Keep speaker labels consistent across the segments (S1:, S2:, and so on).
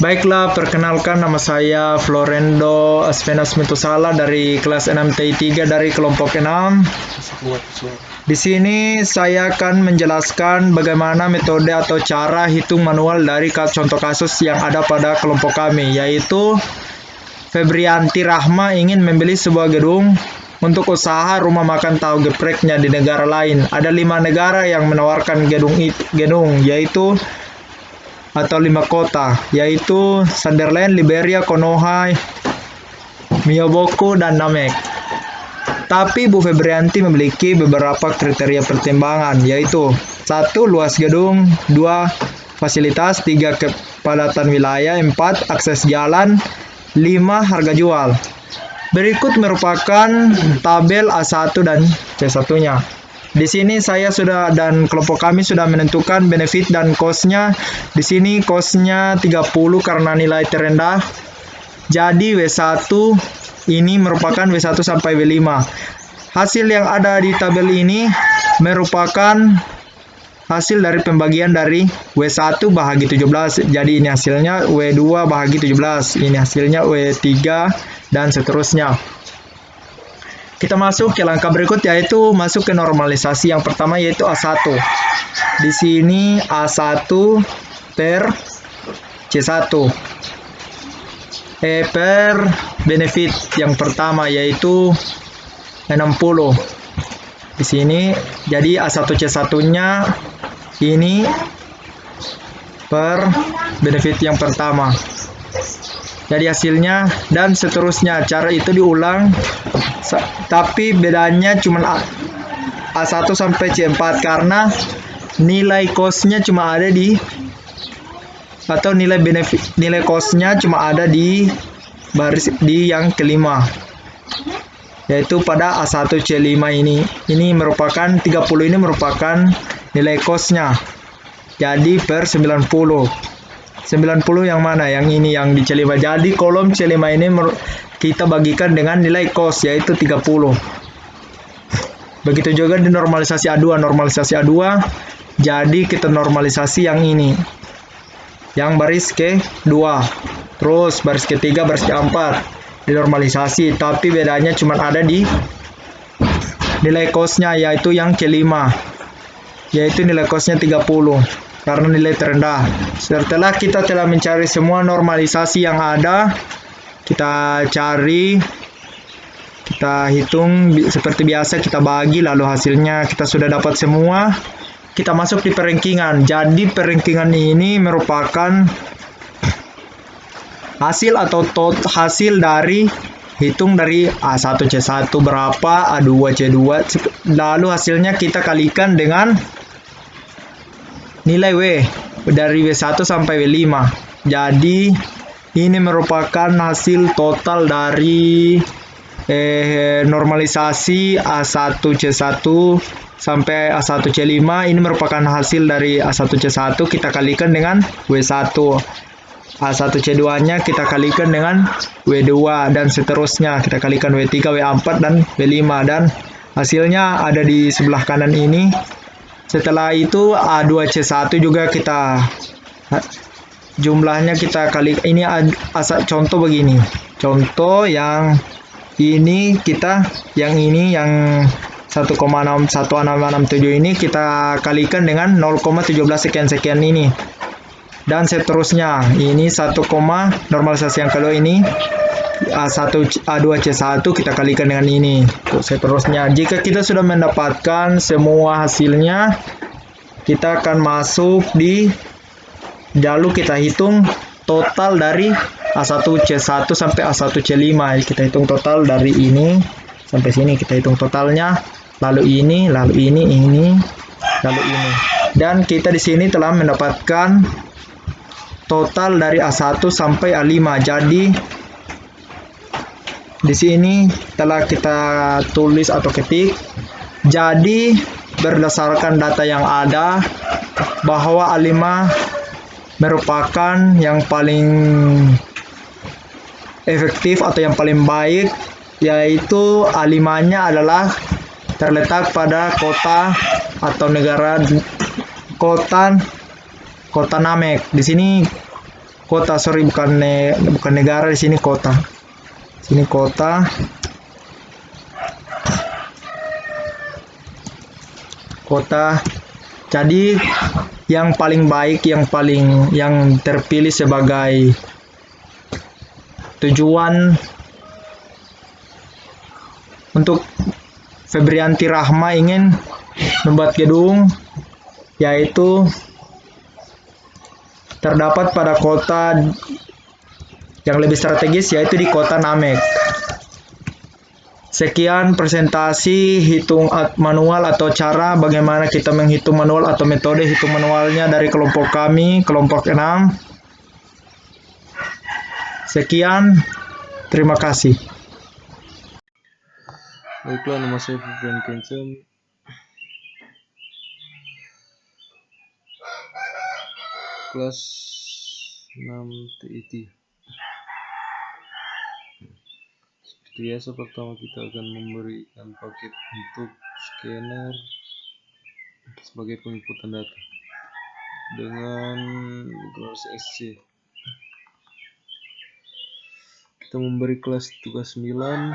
S1: Baiklah, perkenalkan nama saya Florendo Asvenas Mitosala dari kelas 6TI3 dari kelompok 6. Di sini saya akan menjelaskan bagaimana metode atau cara hitung manual dari contoh kasus yang ada pada kelompok kami, yaitu Febrianti Rahma ingin membeli sebuah gedung untuk usaha rumah makan tahu gepreknya di negara lain. Ada 5 negara yang menawarkan gedung yaitu atau 5 kota, yaitu Sunderland, Liberia, Konoha, Miyoboko, dan Namek. Tapi Bu Febrianti memiliki beberapa kriteria pertimbangan, yaitu 1. Luas gedung, 2. Fasilitas, 3. Kepadatan wilayah, 4. Akses jalan, 5. Harga jual. Berikut merupakan tabel A1 dan C1-nya. Di sini saya sudah dan kelompok kami sudah menentukan benefit dan cost-nya. Di sini cost-nya 30 karena nilai terendah. Jadi W1 ini merupakan W1 sampai W5. Hasil yang ada di tabel ini merupakan hasil dari pembagian dari W1 bahagi 17. Jadi ini hasilnya W2 bahagi 17. Ini hasilnya W3 dan seterusnya. Kita masuk ke langkah berikut, yaitu masuk ke normalisasi. Yang pertama yaitu A1. Di sini A1 per C1. Per benefit yang pertama yaitu 60. Di sini jadi A1 C1-nya ini per benefit yang pertama. Jadi hasilnya dan seterusnya. Cara itu diulang, tapi bedanya cuma A1 sampai C4 karena nilai cost-nya cuma ada di atau nilai cost-nya cuma ada di baris di yang kelima, yaitu pada A1 C5 ini. Ini merupakan 30 ini merupakan nilai cost-nya. Jadi per 90. 90 yang mana? Yang ini yang di C5. Jadi kolom C5 ini kita bagikan dengan nilai cost yaitu 30. Begitu juga di normalisasi A2. Normalisasi A2 jadi kita normalisasi yang ini. Yang baris ke-2. Terus baris ke-3, baris ke-4 dinormalisasi, tapi bedanya cuma ada di nilai cost-nya yaitu yang C5. Yaitu nilai cost-nya 30. Karena nilai terendah. Setelah kita telah mencari semua normalisasi yang ada, kita cari, kita hitung seperti biasa, kita bagi, lalu hasilnya kita sudah dapat semua. Kita masuk di perankingan. Jadi perankingan ini merupakan hasil atau hasil dari hitung dari A1 C1 berapa, A2 C2, lalu hasilnya kita kalikan dengan nilai W dari W1 sampai W5. Jadi ini merupakan hasil total dari normalisasi A1 C1 sampai A1 C5. Ini merupakan hasil dari A1 C1 kita kalikan dengan W1. A1 C2-nya kita kalikan dengan W2 dan seterusnya. Kita kalikan W3, W4 dan W5 dan hasilnya ada di sebelah kanan ini. Setelah itu A2 C1 juga kita jumlahnya kita kali ini contoh begini. Contoh yang ini kita yang 1,1667 ini kita kalikan dengan 0,17 sekian-sekian ini. Dan seterusnya. Ini normalisasi yang kedua ini A2 C1 kita kalikan dengan ini. Seterusnya, jika kita sudah mendapatkan semua hasilnya, kita akan masuk di lalu kita hitung total dari A1 C1 sampai A1 C5. Kita hitung total dari ini sampai sini, kita hitung totalnya, lalu ini, lalu ini, lalu ini. Dan kita di sini telah mendapatkan total dari A1 sampai A5. Jadi di sini telah kita tulis atau ketik. Jadi berdasarkan data yang ada bahwa A5 merupakan yang paling efektif atau yang paling baik, yaitu A5-nya adalah terletak pada kota atau negara kota Namek. Di sini kota, sorry, bukan negara, di sini kota. Sini kota. Kota. Jadi yang paling baik, yang terpilih sebagai tujuan untuk Febrianti Rahma ingin membuat gedung, yaitu terdapat pada kota yang lebih strategis, yaitu di kota Namek. Sekian presentasi hitung manual atau cara bagaimana kita menghitung manual atau metode hitung manualnya dari kelompok kami, kelompok 6. Sekian, terima kasih.
S2: Baiklah, nama saya Febrian Kencem. Kelas 6 TIT. Seperti biasa, pertama kita akan memberikan paket untuk scanner sebagai penginputan data dengan kelas SC. Kita memberi kelas tugas 9,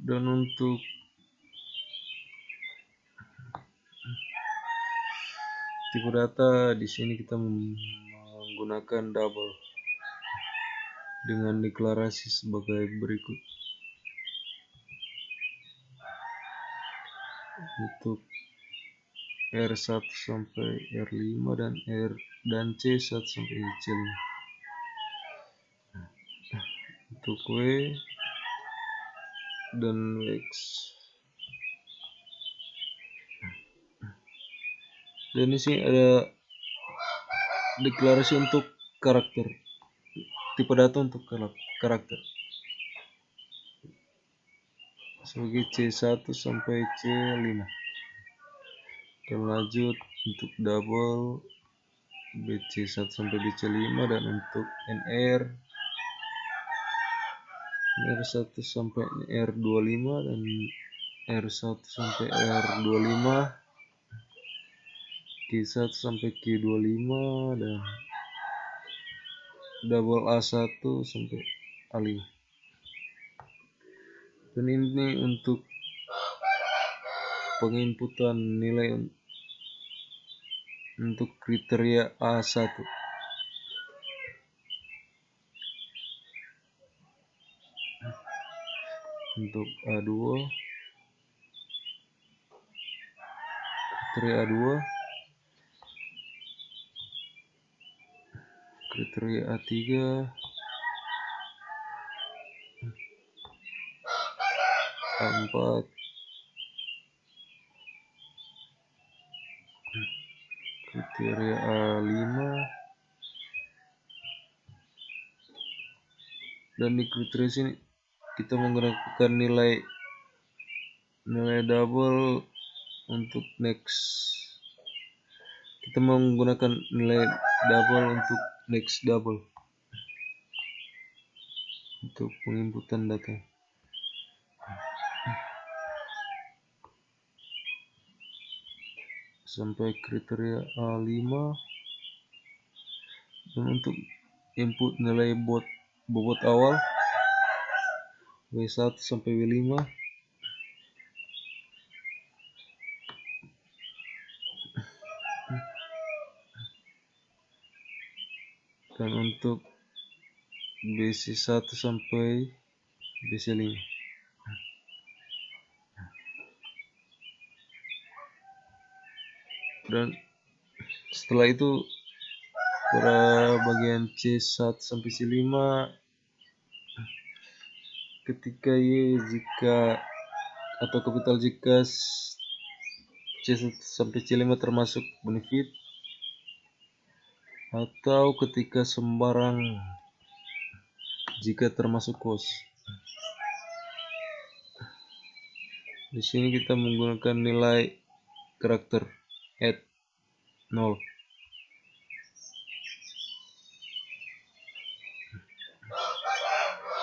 S2: dan untuk tipe data di sini kita menggunakan double dengan deklarasi sebagai berikut. Untuk R1 sampai R5 dan C1 sampai C5. Untuk W dan X. Dan di sini ada deklarasi untuk karakter, tipe data untuk karakter sebagai C1 sampai C5. Dan lanjut untuk double BC1 sampai BC5, dan untuk R1 sampai R25 dan R1 sampai R25, Q1 sampai Q25, dan double A1 sampai A5. Dan ini untuk penginputan nilai untuk kriteria A1. Untuk A2, kriteria A2, kriteria A3, A4, kriteria A5, dan di kriteria sini kita menggunakan nilai double untuk next. Kita menggunakan nilai double untuk next double untuk penginputan data. Sampai kriteria A5, dan untuk input nilai bobot awal W1 sampai W5, dan untuk BC1 sampai BC5. Dan setelah itu pada bagian C1 sampai C5, ketika Y jika atau kapital jika C1 sampai C5 termasuk benefit, atau ketika sembarang jika termasuk cost. Di sini kita menggunakan nilai karakter add 0.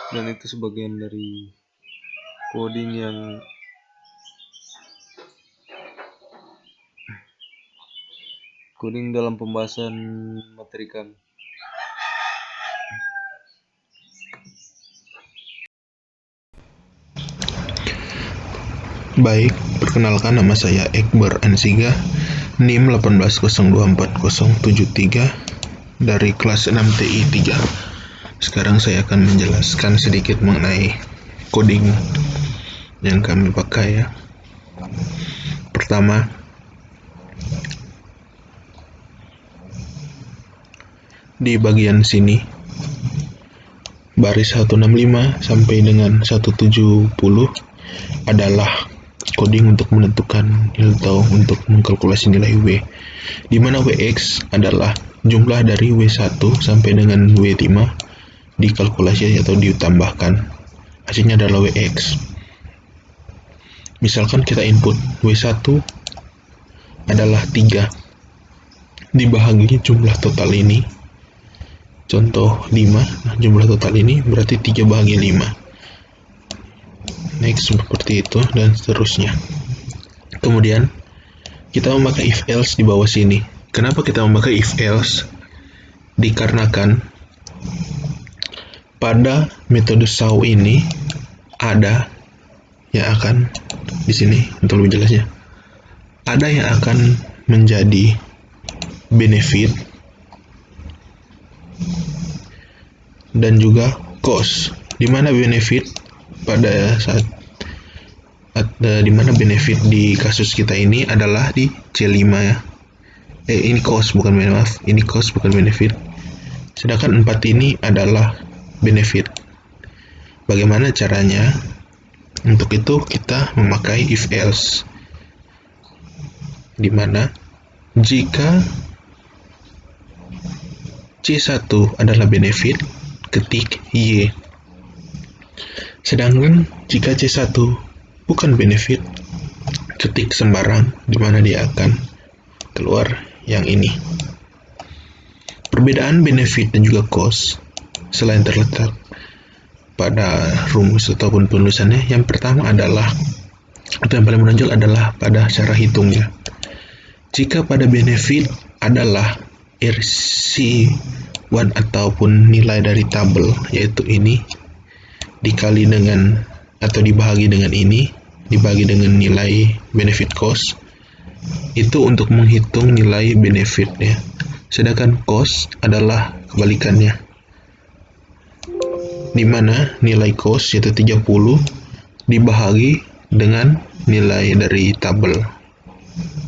S2: Dan itu sebagian dari coding yang Coding dalam pembahasan materi kami.
S3: Baik, perkenalkan nama saya Ekbar Ansiga, NIM 1802473 dari kelas 6 TI 3. Sekarang saya akan menjelaskan sedikit mengenai coding yang kami pakai ya. Pertama, di bagian sini baris 165 sampai dengan 170 adalah coding untuk menentukan atau untuk mengkalkulasi nilai W, di mana Wx adalah jumlah dari W1 sampai dengan W5 dikalkulasi atau ditambahkan, hasilnya adalah Wx. Misalkan kita input W1 adalah 3 dibagi jumlah total ini, contoh 5, jumlah total ini berarti 3 bahagi 5. Next, seperti itu dan seterusnya. Kemudian kita memakai if else di bawah sini. Kenapa kita memakai if else? Dikarenakan pada metode saw ini ada yang akan di sini untuk lebih jelasnya, ada yang akan menjadi benefit dan juga cost, di mana benefit pada saat di mana benefit di kasus kita ini adalah di C5 ya. Ini cost bukan maaf, ini cost bukan benefit. Sedangkan 4 ini adalah benefit. Bagaimana caranya? Untuk itu kita memakai if else, di mana jika C1 adalah benefit, ketik Y. Sedangkan jika C1 bukan benefit, ketik sembarang, di mana dia akan keluar yang ini. Perbedaan benefit dan juga cost selain terletak pada rumus ataupun penulisannya, yang pertama adalah, atau yang paling menonjol adalah pada cara hitungnya. Jika pada benefit adalah RC1 ataupun nilai dari tabel, yaitu ini, dikali dengan atau dibagi dengan ini, dibagi dengan nilai benefit cost, itu untuk menghitung nilai benefit ya. Sedangkan cost adalah kebalikannya, di mana nilai cost yaitu 30 dibahagi dengan nilai dari tabel.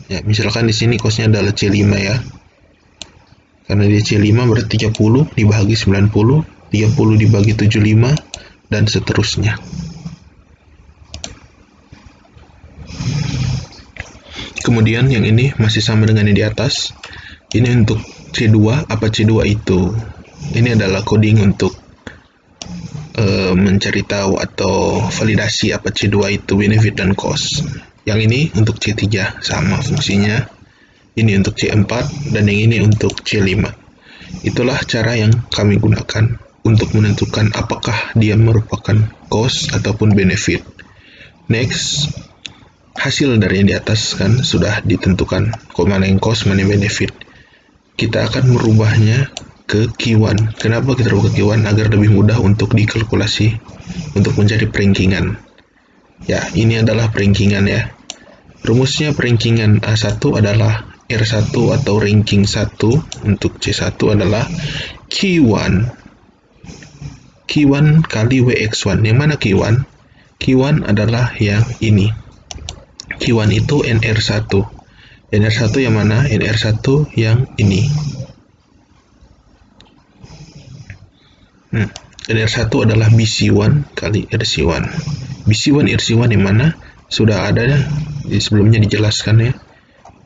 S3: Ya, misalkan di sini costnya adalah C5 ya. Karena dia C5 berarti 30 dibagi 90, 30 dibagi 75 dan seterusnya. Kemudian yang ini masih sama dengan yang di atas. Ini untuk C2, apa C2 itu? Ini adalah coding untuk mencari tahu atau validasi apa C2 itu, benefit dan cost. Yang ini untuk C3 sama fungsinya. Ini untuk C4 dan yang ini untuk C5. Itulah cara yang kami gunakan untuk menentukan apakah dia merupakan cost ataupun benefit. Next, hasil dari yang di atas kan sudah ditentukan, mana yang cost, mana yang benefit. Kita akan merubahnya ke Q1. Kenapa kita rubah ke Q1? Agar lebih mudah untuk dikalkulasi, untuk mencari perankingan. Ya, ini adalah perankingan ya. Rumusnya perankingan A1 adalah R1 atau ranking 1 untuk C1 adalah Q1 kali WX1. Yang mana Q1? Q1 adalah yang ini. Q1 itu NR1. NR1 yang mana? NR1 yang ini. NR1 adalah BC1 kali RC1. BC1 RC1 yang mana? Sudah ada sebelumnya dijelaskan ya.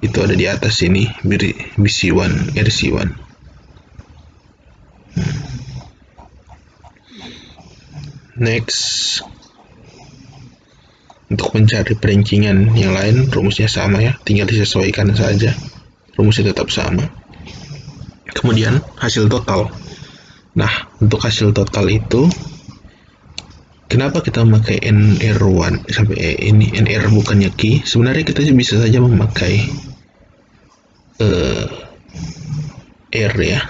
S3: Itu ada di atas ini, BC1 RC1. Next, untuk mencari perankingan yang lain, rumusnya sama ya, tinggal disesuaikan saja, rumusnya tetap sama. Kemudian hasil total. Nah, untuk hasil total itu, kenapa kita memakai NR1 sampai ini NR bukannya key? Sebenarnya kita bisa saja memakai R ya.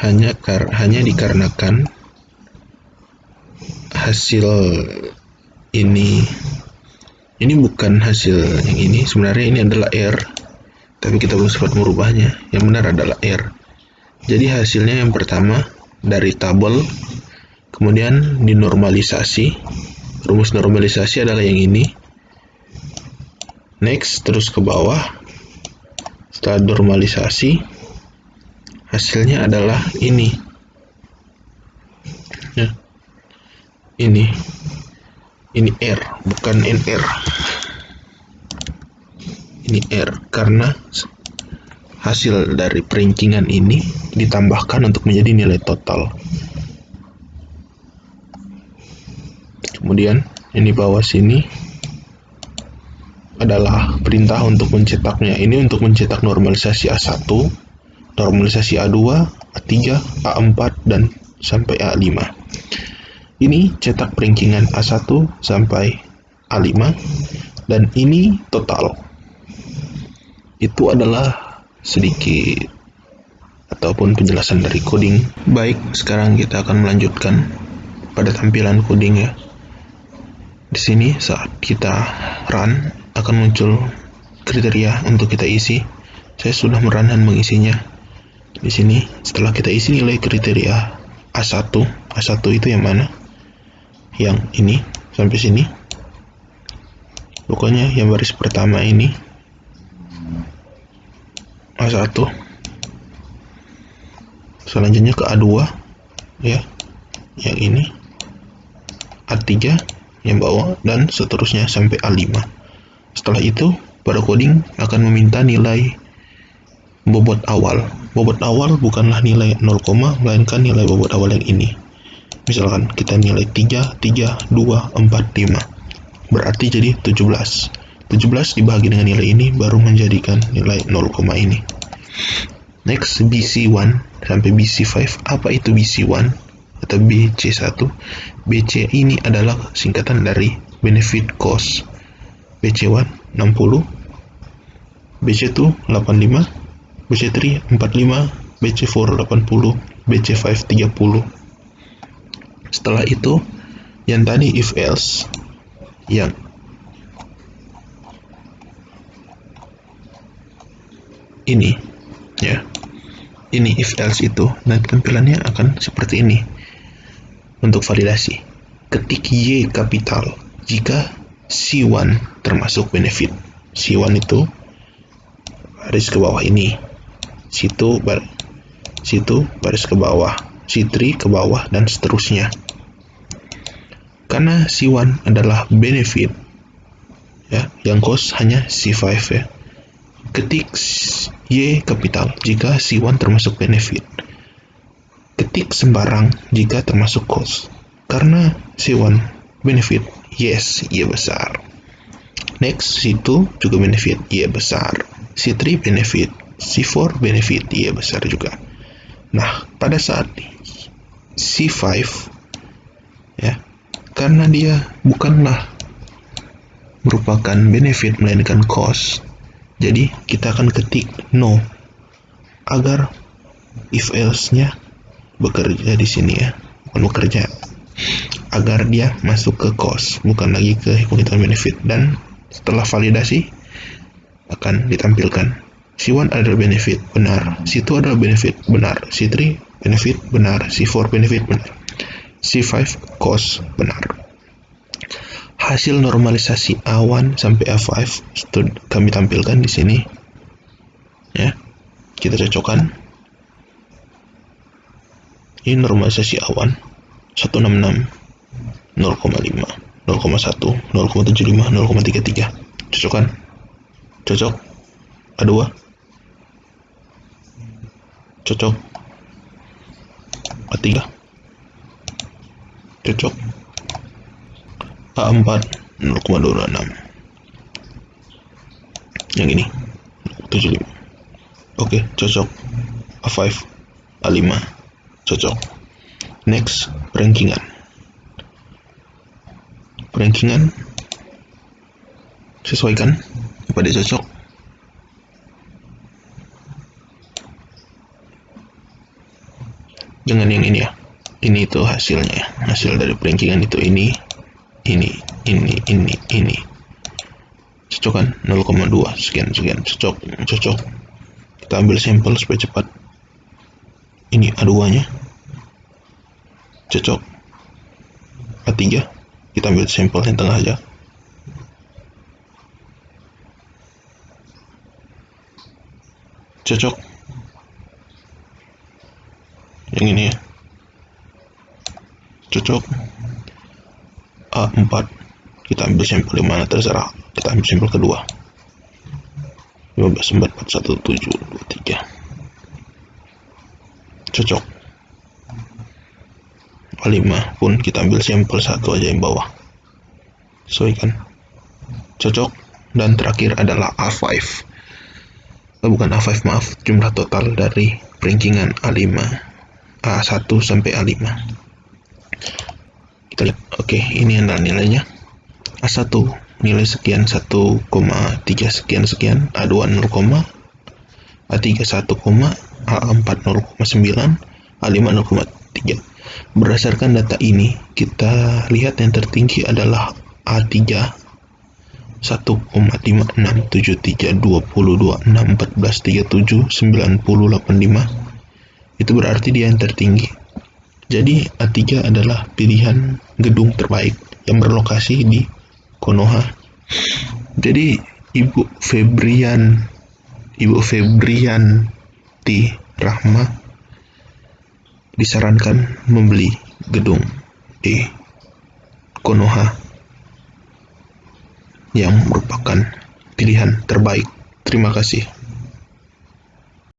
S3: Hanya dikarenakan hasil ini bukan hasil yang ini, sebenarnya ini adalah R, tapi kita belum sempat merubahnya. Yang benar adalah R. Jadi hasilnya yang pertama dari tabel, kemudian dinormalisasi. Rumus normalisasi adalah yang ini. Next, terus ke bawah. Setelah normalisasi, hasilnya adalah ini. Ya. Ini R, bukan NR. Ini R, karena hasil dari perankingan ini ditambahkan untuk menjadi nilai total. Kemudian ini bawah sini adalah perintah untuk mencetaknya. Ini untuk mencetak normalisasi A1, normalisasi A2, A3, A4, dan sampai A5. Ini cetak perankingan A1 sampai A5, dan ini total. Itu adalah sedikit ataupun penjelasan dari coding. Baik, sekarang kita akan melanjutkan pada tampilan coding ya. Di sini saat kita run akan muncul kriteria untuk kita isi. Saya sudah merun dan mengisinya. Di sini setelah kita isi nilai kriteria A1 itu yang mana? Yang ini sampai sini. Pokoknya yang baris pertama ini A1. Selanjutnya ke A2 ya. Yang ini A3 yang bawah, dan seterusnya sampai A5. Setelah itu, pada coding akan meminta nilai bobot awal. Bobot awal bukanlah nilai 0, melainkan nilai bobot awal yang ini. Misalkan kita nilai 3, 3, 2, 4, 5. Berarti jadi 17. 17 dibagi dengan nilai ini baru menjadikan nilai 0, ini. Next, BC1 sampai BC5. Apa itu BC1 atau BC1? BC ini adalah singkatan dari benefit cost. BC1 60, BC2 85, BC3 45, BC4 80, BC5 30. Setelah itu, yang tadi if else, yang ini ya, ini if else itu, dan tampilannya akan seperti ini. Untuk validasi, ketik Y kapital jika C1 termasuk benefit. C1 itu baris ke bawah ini, situ baris ke bawah, C3 ke bawah, dan seterusnya. Karena C1 adalah benefit ya, yang cost hanya C5 ya. Ketik Y kapital jika C1 termasuk benefit. Ketik sembarang jika termasuk cost. Karena C1 benefit, yes, Y besar. Next, C2 juga benefit, Y besar. C3 benefit, C4 benefit, Y besar juga. Nah, pada saat C5 ya, karena dia bukanlah merupakan benefit melainkan cost, jadi kita akan ketik no agar if else-nya bekerja di sini ya, bukan bekerja, agar dia masuk ke cost, bukan lagi ke hitung-hitungan benefit. Dan setelah validasi akan ditampilkan C1 adalah benefit, benar. C2 adalah benefit, benar. C3 benefit, benar. C4 benefit, benar. C5 cost, benar. Hasil normalisasi A1 sampai A5 kami tampilkan di sini ya. Kita cocokkan. Ini normalisasi A1 166, 0,5, 0,1, 0,75, 0,33. Cocokkan. Cocok. A2 cocok. A3 cocok. A4 0,26. Yang ini 75. Oke, cocok. A5, A5 cocok. Next, perankingan. Perankingan sesuaikan apa dia cocok. dengan yang ini ya. Ini itu hasilnya, hasil dari perankingan itu ini. Cocok kan? 0,2 sekian, cocok. Kita ambil sampel supaya cepat. Ini A2 nya cocok. A3 kita ambil sampel yang tengah aja. Cocok. Yang ini ya cocok. A4 kita ambil sampel yang mana terserah, kita ambil sampel kedua. 15, 4, 4, 1, 7, 2, 3 cocok. A5 pun kita ambil sampel satu aja yang bawah, sesuaikan, cocok. Dan terakhir adalah A5. Bukan A5, maaf, jumlah total dari perankingan A1 sampai A5. Kita lihat, oke, ini adalah nilainya. A1 nilai sekian, 1,3 sekian, A2 0, A3 1, A4 0,9, A5 0,3. Berdasarkan data ini, kita lihat yang tertinggi adalah A3 1,5673, 20, 26, 14, 37, 90, 85. Itu berarti dia yang tertinggi. Jadi A3 adalah pilihan gedung terbaik yang berlokasi di Konoha. Jadi Ibu Febrianti Rahma disarankan membeli gedung di Konoha yang merupakan pilihan terbaik. Terima kasih.